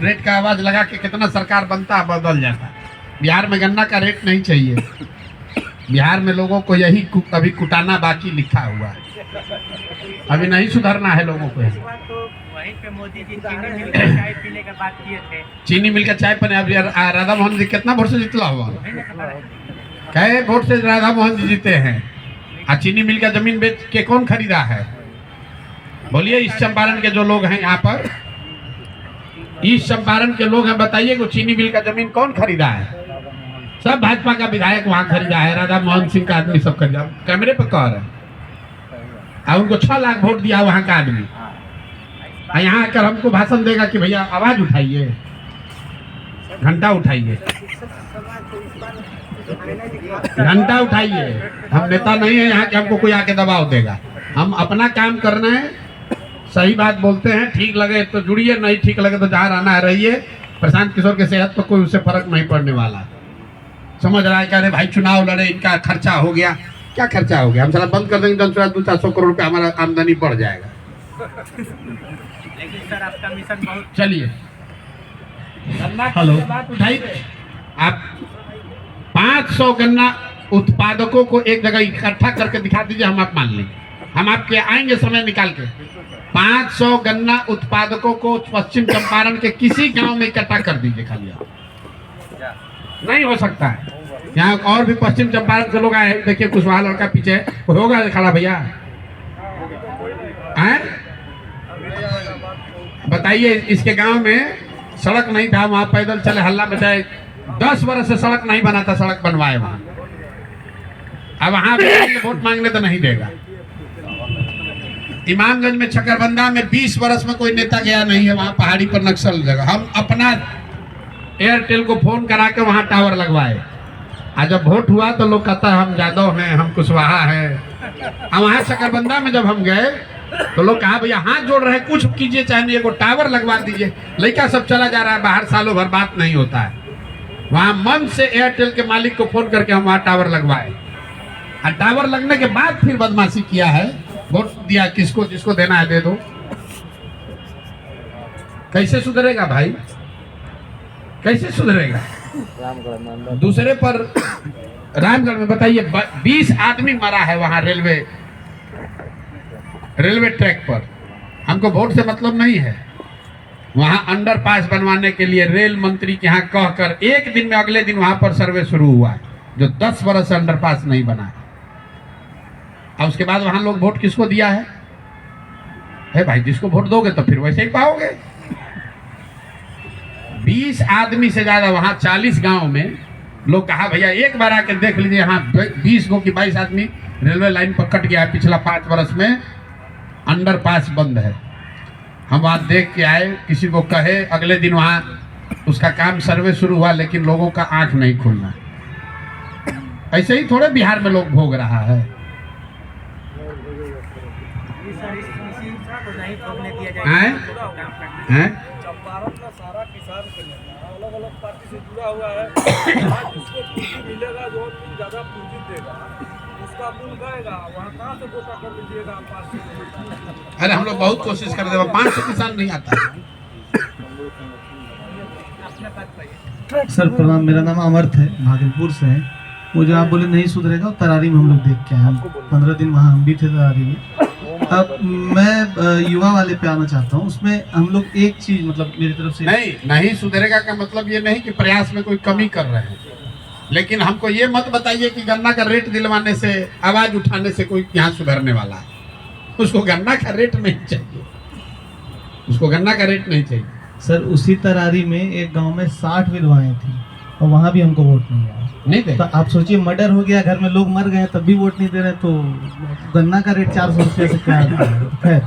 Rate का आवाज लगा के कितना सरकार बनता बदल जाता। बिहार में गन्ना का रेट नहीं चाहिए। बिहार में लोगों को यही अभी कुटाना बाकी लिखा हुआ है, अभी नहीं सुधरना है लोगों को। वहीं पे मोदी जी चीनी मिल का चाय पीने का बात किए थे। चीनी मिल का चाय पीने अब राधा मोहन जी कितना वोट से जितला हुआ? कई वोट से राधा मोहन जी जीते हैं। और चीनी मिल का जमीन बेच के कौन खरीदा है? बोलिए, इस चंपारण के जो लोग हैं यहाँ पर, इस चंपारण के लोग हैं, बताइए कि चीनी मिल का जमीन कौन खरीदा है? सब भाजपा का विधायक वहां खरीदा है, राधा मोहन सिंह का आदमी सब खरीदा। कैमरे पर कह रहे हैं। और उनको 6 लाख वोट दिया वहां का आदमी। यहाँ आकर हमको भाषण देगा कि भैया आवाज उठाइए, घंटा उठाइए, घंटा उठाइए। हम नेता नहीं है यहाँ के हमको कोई आके दबाव देगा। हम अपना काम करना है, सही बात बोलते हैं। ठीक लगे तो जुड़िए, नहीं ठीक लगे तो जहाँ रहना है रहिए। प्रशांत किशोर के सेहत पर कोई उससे फर्क नहीं पड़ने वाला। समझ रहा है क्या? अरे भाई चुनाव लड़े, इनका खर्चा हो गया। क्या खर्चा हो गया? हम सारा बंद कर देंगे तो 200-400 करोड़ रुपये हमारा आमदनी बढ़ जाएगा। लेकिन सर आपका मिशन बहुत। चलिए, हेलो, बात उठाइए। आप 500 गन्ना उत्पादकों को एक जगह इकट्ठा करके दिखा दीजिए, हम आप मान लेंगे। हम आपके आएंगे समय निकाल के। 500 गन्ना उत्पादकों को पश्चिम चंपारण के किसी गांव में इकट्ठा कर दीजिए खाली। आप नहीं हो सकता है। यहाँ और भी पश्चिम चंपारण से लोग आए हैं। देखिए कुशवाहा लड़का पीछे होगा खड़ा भैया, बताइए। इसके गांव में सड़क नहीं था, वहां पैदल चले, हल्ला बजाए। 10 वर्ष से सड़क नहीं बना था, सड़क बनवाए वहां। अब वहां वोट मांगने तो नहीं देगा। इमामगंज में चकरबंदा में 20 वर्ष में कोई नेता गया नहीं है, वहां पहाड़ी पर नक्सल जगह। हम अपना एयरटेल को फोन करा के वहां टावर लगवाए। आज जब वोट हुआ तो लोग कहता है हम यादव हैं, हम कुशवाहा हैं। और वहां चकरबंदा में जब हम गए तो लोग कहा भैया हाथ जोड़ रहे हैं, कुछ कीजिए, चाहे नहीं को टावर लगवा दीजिए। लड़का सब चला जा रहा है बाहर, सालों भर बात नहीं होता है। वहां मन से एयरटेल के मालिक को फोन करके हम वहां टावर लगवाए। और टावर लगने के बाद फिर बदमाशी किया है, वोट दिया किसको, जिसको देना है दे दो। कैसे सुधरेगा भाई? कैसे सुधरेगा? दूसरे पर रामगढ़ में बताइए 20 आदमी मरा है वहां रेलवे ट्रैक पर। हमको वोट से मतलब नहीं है। वहां अंडरपास बनवाने के लिए रेल मंत्री के यहाँ कहकर एक दिन में अगले दिन वहां पर सर्वे शुरू हुआ, जो 10 वर्ष से अंडरपास नहीं बना है। और उसके बाद वहां लोग वोट किसको दिया है भाई? जिसको वोट दोगे तो फिर वैसे ही पाओगे। 20 आदमी से ज्यादा वहां 40 गांव में लोग कहा भैया एक बार आके देख लीजिए, यहाँ 20 गो की 22 आदमी रेलवे लाइन पर कट गया है। पिछला 5 वर्ष में अंडरपास बंद है। हम वहां देख के आए, किसी को कहे, अगले दिन वहां उसका काम सर्वे शुरू हुआ, लेकिन लोगों का आंख नहीं खुलना। ऐसे ही थोड़े बिहार में लोग भोग रहा है। चंपारण का सारा किसान अलग अलग पार्टी से जुड़ा हुआ है। आज उसको पूंजी मिलेगा, जो ज्यादा पूंजी देगा उसका मूल गाएगा। वहाँ कहाँ से वोटा कर लीजिएगा पार्टी? अरे हम लोग बहुत कोशिश कर रहे हैं, 500 किसान नहीं आता। सर प्रणाम, मेरा नाम अमर्थ है, भागलपुर से है। वो जो आप बोले नहीं सुधरेगा, तरारी में हम लोग देख के आए। हम 15 दिन वहाँ हम भी थे तरारी में। अब मैं युवा वाले पे आना चाहता हूँ। उसमें हम लोग एक चीज मतलब मेरी तरफ से नहीं सुधरेगा का मतलब ये नहीं कि प्रयास में कोई कमी कर रहे हैं, लेकिन हमको ये मत बताइए कि गन्ना का रेट दिलवाने से, आवाज उठाने से कोई यहाँ सुधरने वाला है। उसको गन्ना का रेट नहीं चाहिए, उसको गन्ना का रेट नहीं चाहिए। सर उसी तरारी में एक गांव में 60 विधवाएं थी और वहाँ भी हमको वोट नहीं आया। नहीं दे तो आप सोचिए, मर्डर हो गया, घर में लोग मर गए, तब भी वोट नहीं दे रहे, तो गन्ना का रेट 400 रुपये से क्या? खैर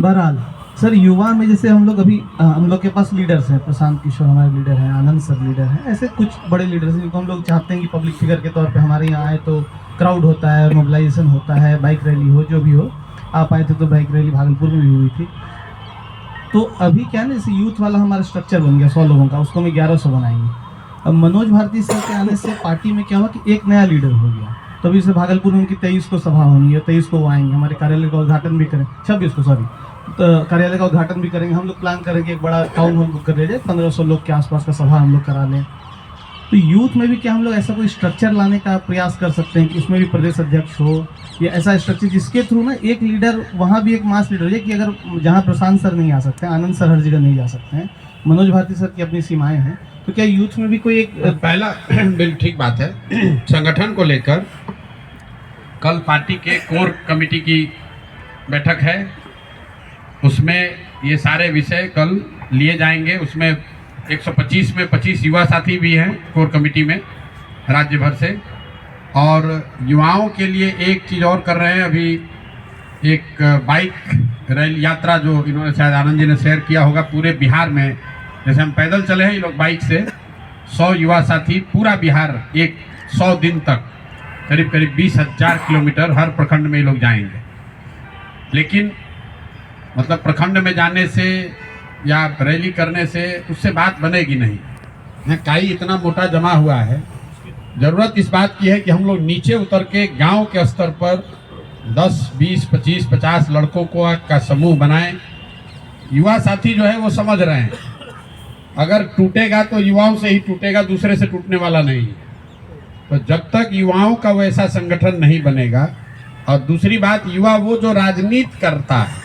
बहरहाल सर, युवा में जैसे हम लोग अभी हम लोग के पास लीडर्स हैं, प्रशांत किशोर हमारे लीडर हैं, आनंद सर लीडर हैं, ऐसे कुछ बड़े लीडर्स हैं जिनको हम लोग चाहते हैं कि पब्लिक फिगर के तौर पे हमारे यहाँ आए तो क्राउड होता है, मोबिलाइजेशन होता है, बाइक रैली हो, जो भी हो। आप आए थे तो बाइक रैली भागलपुर में भी हुई थी। तो अभी क्या ना, जैसे यूथ वाला हमारा स्ट्रक्चर बन गया 100 लोगों का, उसको हम 1100 बनाएंगे। अब मनोज भारती सर के आने से पार्टी में क्या हुआ कि एक नया लीडर हो गया। तो अभी से भागलपुर में उनकी 23 को सभा होनी है, 23 को वो आएंगे, हमारे कार्यालय का उद्घाटन भी करें, 26 को, सॉरी तो कार्यालय का उद्घाटन भी करेंगे। हम लोग प्लान करेंगे एक बड़ा टाउन हॉल बुक कर लीजिए, 1500 लोग के आसपास का सभा हम लोग करा लें। तो यूथ में भी क्या हम लोग ऐसा कोई स्ट्रक्चर लाने का प्रयास कर सकते हैं कि उसमें भी प्रदेश अध्यक्ष हो, या ऐसा स्ट्रक्चर जिसके थ्रू ना एक लीडर वहाँ भी एक मास लीडर हो जाए, कि अगर जहाँ प्रशांत सर नहीं आ सकते, आनंद सर हर जगह नहीं जा सकते हैं, मनोज भारती सर की अपनी सीमाएं हैं, तो क्या यूथ में भी कोई एक पहला बिल्कुल ठीक बात है। संगठन को लेकर कल पार्टी के कोर कमेटी की बैठक है, उसमें ये सारे विषय कल लिए जाएंगे। उसमें 125 में 25 युवा साथी भी हैं कोर कमेटी में राज्य भर से। और युवाओं के लिए एक चीज़ और कर रहे हैं, अभी एक बाइक रैली यात्रा जो इन्होंने शायद आनंद जी ने शेयर किया होगा, पूरे बिहार में जैसे हम पैदल चले हैं, ये लोग बाइक से 100 युवा साथी पूरा बिहार एक 100 दिन तक करीब करीब 20,000 किलोमीटर हर प्रखंड में ये लोग जाएंगे। लेकिन मतलब प्रखंड में जाने से या रैली करने से उससे बात बनेगी नहीं। यहाँ काई इतना मोटा जमा हुआ है। ज़रूरत इस बात की है कि हम लोग नीचे उतर के गांव के स्तर पर 10, 20, 25, 50 लड़कों का समूह बनाएं। युवा साथी जो है वो समझ रहे हैं, अगर टूटेगा तो युवाओं से ही टूटेगा, दूसरे से टूटने वाला नहीं है। तो जब तक युवाओं का वैसा संगठन नहीं बनेगा, और दूसरी बात, युवा वो जो राजनीति करता है,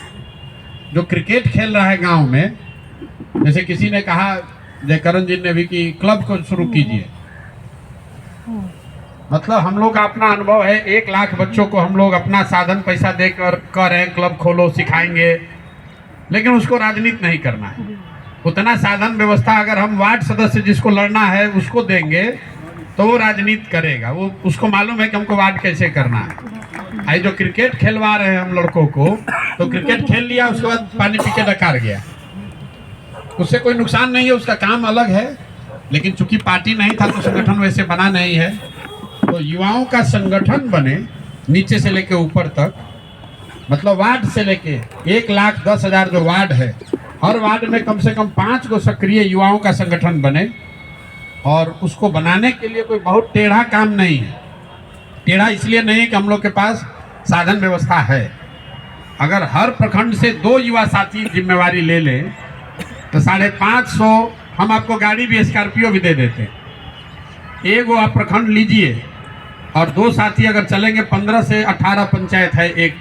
जो क्रिकेट खेल रहा है गांव में, जैसे किसी ने कहा, जयकरण जी ने भी, कि क्लब को शुरू कीजिए। मतलब हम लोग का अपना अनुभव है, 1 लाख बच्चों को हम लोग अपना साधन पैसा देकर कह रहे हैं क्लब खोलो, सिखाएंगे, लेकिन उसको राजनीति नहीं करना है। उतना साधन व्यवस्था अगर हम वार्ड सदस्य जिसको लड़ना है उसको देंगे तो वो राजनीति करेगा। वो उसको मालूम है कि हमको वार्ड कैसे करना है। आई जो क्रिकेट खेलवा रहे हैं हम लड़कों को, तो क्रिकेट खेल लिया, उसके बाद पानी पी के डकार गया, उससे कोई नुकसान नहीं है, उसका काम अलग है। लेकिन चूंकि पार्टी नहीं था तो संगठन वैसे बना नहीं है। तो युवाओं का संगठन बने नीचे से लेके ऊपर तक, मतलब वार्ड से लेके 1,10,000 जो वार्ड है, हर वार्ड में कम से कम 5 को सक्रिय युवाओं का संगठन बने। और उसको बनाने के लिए कोई बहुत टेढ़ा काम नहीं है। टेढ़ा इसलिए नहीं है कि हम लोग के पास साधन व्यवस्था है। अगर हर प्रखंड से 2 युवा साथी जिम्मेवारी ले लें तो 550 हम आपको गाड़ी भी, स्कॉर्पियो भी दे देते हैं। एक वो आप प्रखंड लीजिए और 2 साथी अगर चलेंगे, 15 से 18 पंचायत है एक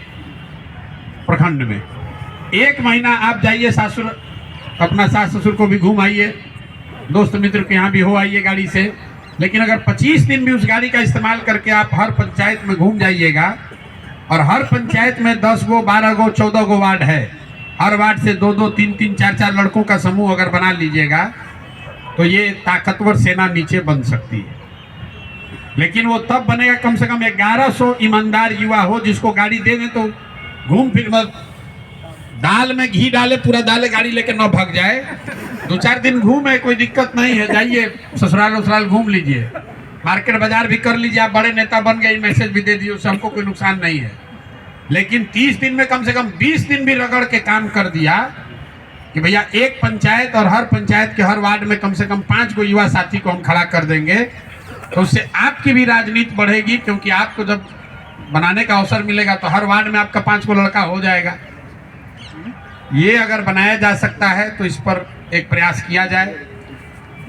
प्रखंड में। 1 महीना आप जाइए सासुर, अपना सास ससुर को भी घूम आइए, दोस्त मित्र के यहाँ भी हो आइए गाड़ी से। लेकिन अगर 25 दिन भी उस गाड़ी का इस्तेमाल करके आप हर पंचायत में घूम जाइएगा, और हर पंचायत में 10 गो, 12 गो, 14 गो वार्ड है, हर वार्ड से 2-2, 3-3, 4-4 लड़कों का समूह अगर बना लीजिएगा, तो ये ताकतवर सेना नीचे बन सकती है। लेकिन वो तब बनेगा कम से कम 1100 ईमानदार युवा हो, जिसको गाड़ी दे दें तो घूम फिर मत, दाल में घी डाले, पूरा दाल गाड़ी लेके न भाग जाए। 2-4 दिन घूमे, कोई दिक्कत नहीं है, जाइए ससुराल उसराल घूम लीजिए, मार्केट बाजार भी कर लीजिए, आप बड़े नेता बन गए, मैसेज भी दे दिए, उससे हमको कोई नुकसान नहीं है। लेकिन 30 दिन में कम से कम 20 दिन भी रगड़ के काम कर दिया कि भैया एक पंचायत और हर पंचायत के हर वार्ड में कम से कम 5 को युवा साथी को हम खड़ा कर देंगे, तो उससे आपकी भी राजनीति बढ़ेगी। क्योंकि आपको जब बनाने का अवसर मिलेगा तो हर वार्ड में आपका 5 को लड़का हो जाएगा। ये अगर बनाया जा सकता है तो इस पर एक प्रयास किया जाए।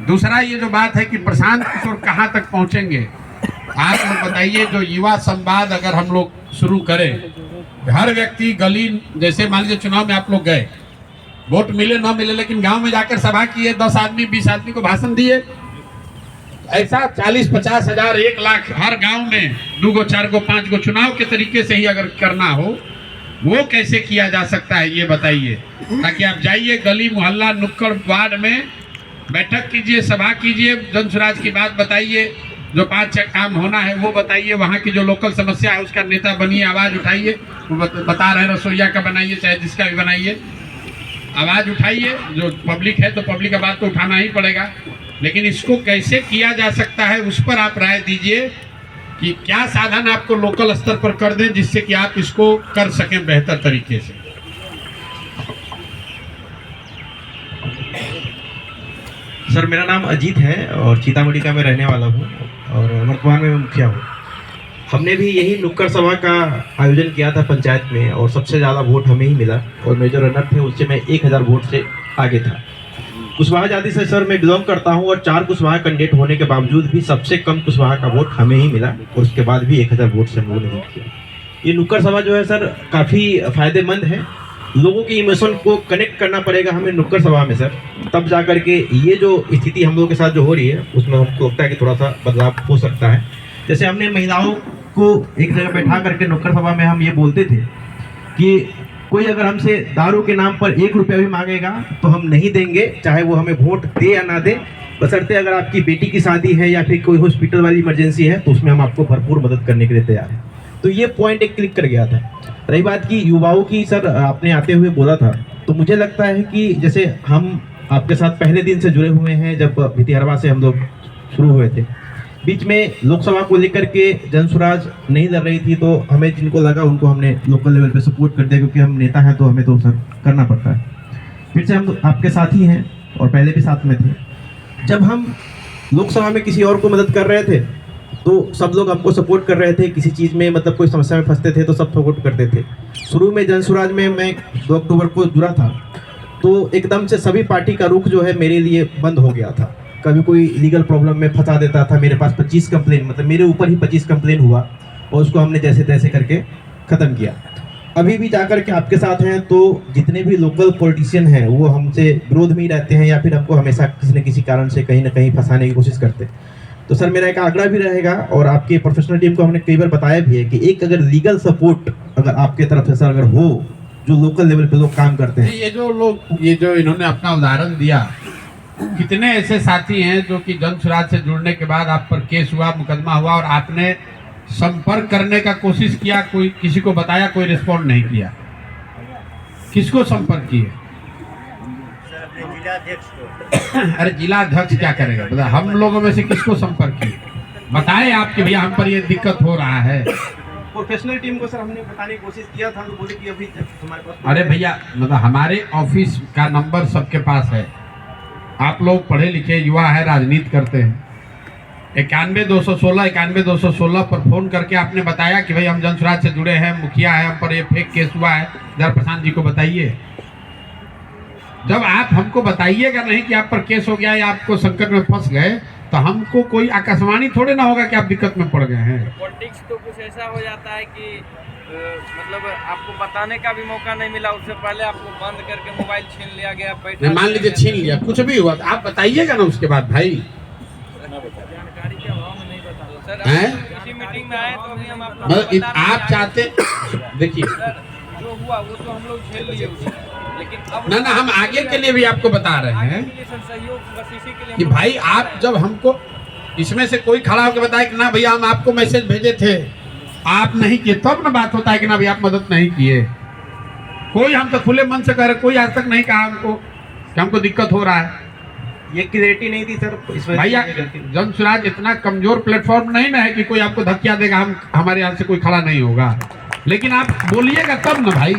दूसरा ये जो बात है कि प्रशांत किशोर कहाँ तक पहुँचेंगे, आप लोग बताइए। जो युवा संवाद अगर हम लोग शुरू करें, हर व्यक्ति गली, जैसे मान लीजिए चुनाव में आप लोग गए, वोट मिले ना मिले, लेकिन गांव में जाकर सभा किए, 10 आदमी 20 आदमी को भाषण दिए, ऐसा 40-50 हज़ार 1 लाख हर गांव में 2 गो 4 गो 5 गो चुनाव के तरीके से ही अगर करना हो, वो कैसे किया जा सकता है ये बताइए। ताकि आप जाइए गली मोहल्ला नुक्कड़ वार्ड में बैठक कीजिए, सभा कीजिए, जन स्वराज की बात बताइए, जो 5 काम होना है वो बताइए, वहाँ की जो लोकल समस्या है उसका नेता बनिए, आवाज़ उठाइए। वो बता रहे हैं रसोईया का बनाइए, चाहे जिसका भी बनाइए, आवाज़ उठाइए। जो पब्लिक है तो पब्लिक का बात तो उठाना ही पड़ेगा, लेकिन इसको कैसे किया जा सकता है उस पर आप राय दीजिए कि क्या साधन आपको लोकल स्तर पर कर दें जिससे कि आप इसको कर सकें बेहतर तरीके से। सर, मेरा नाम अजीत है और सीतामढ़ी का मैं रहने वाला हूँ और वर्तमान में मैं मुखिया हूँ। हमने भी यही नुक्कड़ सभा का आयोजन किया था पंचायत में और सबसे ज़्यादा वोट हमें ही मिला और मैं जो रनर थे उससे मैं 1000 वोट से आगे था। कुशवाहा जाति से सर मैं बिलोंग करता हूं और 4 कुशवाहा कैंडिडेट होने के बावजूद भी सबसे कम कुशवाहा का वोट हमें ही मिला और उसके बाद भी 1000 वोट से हम लोगों ने वोट किया। ये नुक्कड़ सभा जो है सर काफ़ी फायदेमंद है, लोगों की इमोशन को कनेक्ट करना पड़ेगा हमें नुक्कड़ सभा में सर, तब जा करके ये जो स्थिति हम लोगों के साथ जो हो रही है उसमें हमको लगता है कि थोड़ा सा बदलाव हो सकता है। जैसे हमने महिलाओं को एक जगह बैठा करके नुक्कड़ सभा में हम ये बोलते थे कि कोई अगर हमसे दारू के नाम पर 1 रुपया भी मांगेगा तो हम नहीं देंगे, चाहे वो हमें वोट दे या ना दे, बशर्ते अगर आपकी बेटी की शादी है या फिर कोई हॉस्पिटल वाली इमरजेंसी है तो उसमें हम आपको भरपूर मदद करने के लिए तैयार हैं। तो ये पॉइंट एक क्लिक कर गया था। रही बात की युवाओं की सर, आपने आते हुए बोला था, तो मुझे लगता है कि जैसे हम आपके साथ पहले दिन से जुड़े हुए हैं, जब भितिहरवा से हम लोग शुरू हुए थे, बीच में लोकसभा को लेकर के जनसुराज नहीं लड़ रही थी तो हमें जिनको लगा उनको हमने लोकल लेवल पे सपोर्ट कर दिया, क्योंकि हम नेता हैं तो हमें तो सर करना पड़ता है। फिर से हम आपके साथ ही हैं और पहले भी साथ में थे। जब हम लोकसभा में किसी और को मदद कर रहे थे तो सब लोग हमको सपोर्ट कर रहे थे, किसी चीज़ में मतलब कोई समस्या में फंसते थे तो सब सपोर्ट करते थे। शुरू में जनसुराज में मैं 2 अक्टूबर को जुड़ा था तो एकदम से सभी पार्टी का रुख जो है मेरे लिए बंद हो गया था। कभी कोई लीगल प्रॉब्लम में फंसा देता था, मेरे पास 25 कंप्लेन, मतलब मेरे ऊपर ही 25 कंप्लेन हुआ और उसको हमने जैसे तैसे करके ख़त्म किया। अभी भी जाकर के आपके साथ हैं तो जितने भी लोकल पॉलिटिशियन हैं वो हमसे विरोध में ही रहते हैं या फिर हमको हमेशा किसी न किसी कारण से कहीं ना कहीं फंसाने की कोशिश करते हैं। तो सर मेरा एक आग्रह भी रहेगा और आपके प्रोफेशनल टीम को हमने कई बार बताया भी है कि एक अगर लीगल सपोर्ट अगर आपके तरफ से सर अगर हो, जो लोकल लेवल पे लोग काम करते हैं। ये जो इन्होंने अपना उदाहरण दिया, कितने ऐसे साथी हैं जो कि जनसुराज से जुड़ने के बाद आप पर केस हुआ, मुकदमा हुआ और आपने संपर्क करने का कोशिश किया, कोई किसी को बताया, कोई रिस्पॉन्ड नहीं किया। किसको संपर्क किए? अरे जिला अध्यक्ष क्या करेगा, बता। हम लोगों में से किसको संपर्क किए? बताएं आपके भैया हम पर ये दिक्कत हो रहा है। प्रोफेशनल टीम को सर हमने बताने की कोशिश किया था तो बोले कि अभी हमारे पास। अरे भैया मतलब हमारे ऑफिस का नंबर सबके पास है, आप लोग पढ़े लिखे युवा है, राजनीति करते हैं। 91-216 पर फोन करके आपने बताया कि भाई हम जनसुराज से जुड़े हैं, मुखिया है, हम पर ये फेक केस हुआ है, जरा प्रशांत जी को बताइए। जब आप हमको बताइएगा नहीं कि आप पर केस हो गया या आपको संकट में फंस गए तो हमको कोई आकाशवाणी थोड़े ना होगा कि आप दिक्कत में पड़ गए हैं। पॉलिटिक्स तो कुछ ऐसा हो जाता है कि मतलब आपको बताने का भी मौका नहीं मिला, उससे पहले आपको बंद करके मोबाइल छीन लिया गया। नहीं, मान लीजिए छीन लिया, कुछ भी हुआ तो आप बताइएगा ना उसके बाद भाई। जानकारी के अभाव में नहीं बता सर। हैं? किसी मीटिंग में आए तो अभी हम आपको मतलब आप चाहते, देखिए सर जो हुआ वो तो हम लोग झेल लिए उसको, लेकिन अब ना हम आगे के लिए भी आपको बता रहे हैं सहयोग बस इसी के लिए कि भाई आप जब हमको इसमें से कोई खड़ा होकर बताए कि ना भैया हम आपको मैसेज भेजे थे, आप नहीं किए, तब ना बात होता है कि ना भैया आप मदद नहीं किए। कोई हम तो खुले मन से कह रहे, कोई आज तक नहीं कहा हमको कि हमको दिक्कत हो रहा है। ये क्लियरिटी नहीं थी सर इस वजह भैया जनसुराज इतना कमजोर प्लेटफॉर्म नहीं ना है कि कोई आपको धक्का देगा, हम हमारे यहाँ से कोई खड़ा नहीं होगा, लेकिन आप बोलिएगा तब ना भाई।